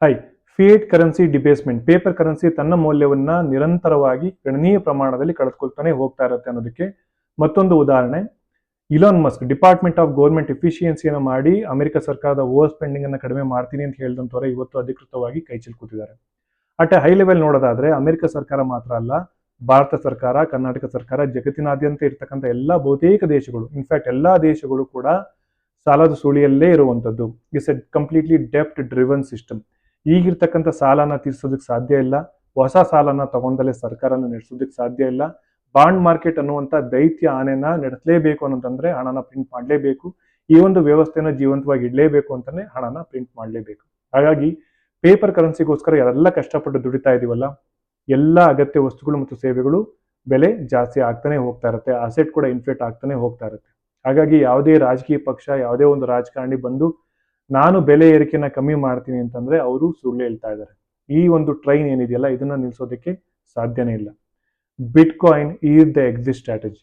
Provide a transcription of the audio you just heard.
High, fiat currency debasement, paper currency ತನ್ನ ಮೌಲ್ಯವನ್ನ ನಿರಂತರವಾಗಿ ಗಣನೀಯ ಪ್ರಮಾಣದಲ್ಲಿ ಕಳೆದುಕೊಳ್ತಾನೆ ಹೋಗ್ತಾ ಇರುತ್ತೆ ಅನ್ನೋದಕ್ಕೆ ಮತ್ತೊಂದು ಉದಾಹರಣೆ, Elon Musk department of government ಎಫಿಷಿಯನ್ಸಿಯನ್ನು ಮಾಡಿ ಅಮೆರಿಕ ಸರ್ಕಾರದ ಓವರ್ ಸ್ಪೆಂಡಿಂಗ್ ಅನ್ನು ಕಡಿಮೆ ಮಾಡ್ತೀನಿ ಅಂತ ಹೇಳಿದಂತವರೆ ಇವತ್ತು ಅಧಿಕೃತವಾಗಿ ಕೈ ಚೆಲ್ಕೂತಿದ್ದಾರೆ. ಅಟ್ ಎ ಹೈ ಲೆವೆಲ್ ನೋಡೋದಾದ್ರೆ ಅಮೆರಿಕ ಸರ್ಕಾರ ಮಾತ್ರ ಅಲ್ಲ, ಭಾರತ ಸರ್ಕಾರ, ಕರ್ನಾಟಕ ಸರ್ಕಾರ, ಜಗತ್ತಿನಾದ್ಯಂತ ಇರ್ತಕ್ಕಂಥ ಎಲ್ಲ ಬಹುತೇಕ ದೇಶಗಳು, ಇನ್ಫ್ಯಾಕ್ಟ್ ಎಲ್ಲಾ ದೇಶಗಳು ಕೂಡ ಸಾಲದ ಸುಳಿಯಲ್ಲೇ ಇರುವಂತದ್ದು. ಇಟ್ಸ್ ಎ ಕಂಪ್ಲೀಟ್ಲಿ ಡೆಪ್ಟ್ ಡ್ರಿವನ್ ಸಿಸ್ಟಮ್. ಈಗಿರ್ತಕ್ಕಂಥ ಸಾಲನ ತೀರ್ಸೋದಕ್ಕೆ ಸಾಧ್ಯ ಇಲ್ಲ, ಹೊಸ ಸಾಲನ ತಗೊಂಡಲ್ಲೇ ಸರ್ಕಾರನ ನಡೆಸೋದಕ್ಕೆ ಸಾಧ್ಯ ಇಲ್ಲ. ಬಾಂಡ್ ಮಾರ್ಕೆಟ್ ಅನ್ನುವಂಥ ದೈತ್ಯ ಆನೆನ ನಡೆಸಲೇಬೇಕು ಅನ್ನೋದಂದ್ರೆ ಹಣನ ಪ್ರಿಂಟ್ ಮಾಡಲೇಬೇಕು. ಈ ಒಂದು ವ್ಯವಸ್ಥೆನ ಜೀವಂತವಾಗಿ ಇಡಲೇಬೇಕು ಅಂತಾನೆ ಹಣನ ಪ್ರಿಂಟ್ ಮಾಡಲೇಬೇಕು. ಹಾಗಾಗಿ ಪೇಪರ್ ಕರೆನ್ಸಿಗೋಸ್ಕರ ಯಾರೆಲ್ಲ ಕಷ್ಟಪಟ್ಟು ದುಡಿತಾ ಇದೀವಲ್ಲ, ಎಲ್ಲ ಅಗತ್ಯ ವಸ್ತುಗಳು ಮತ್ತು ಸೇವೆಗಳು ಬೆಲೆ ಜಾಸ್ತಿ ಆಗ್ತಾನೆ ಹೋಗ್ತಾ ಇರುತ್ತೆ, ಅಸೆಟ್ ಕೂಡ ಇನ್ಫ್ಲೇಟ್ ಆಗ್ತಾನೆ ಹೋಗ್ತಾ ಇರುತ್ತೆ. ಹಾಗಾಗಿ ಯಾವುದೇ ರಾಜಕೀಯ ಪಕ್ಷ, ಯಾವುದೇ ಒಂದು ರಾಜಕಾರಣಿ ಬಂದು ನಾನು ಬೆಲೆ ಏರಿಕೆನ ಕಮ್ಮಿ ಮಾಡ್ತೀನಿ ಅಂತಂದ್ರೆ ಅವರು ಸುಳ್ಳು ಹೇಳ್ತಾ ಇದ್ದಾರೆ. ಈ ಒಂದು ಟ್ರೈನ್ ಏನಿದೆಯಲ್ಲ ಇದನ್ನ ನಿಲ್ಸೋದಕ್ಕೆ ಸಾಧ್ಯನೇ ಇಲ್ಲ. Bitcoin is the exit strategy.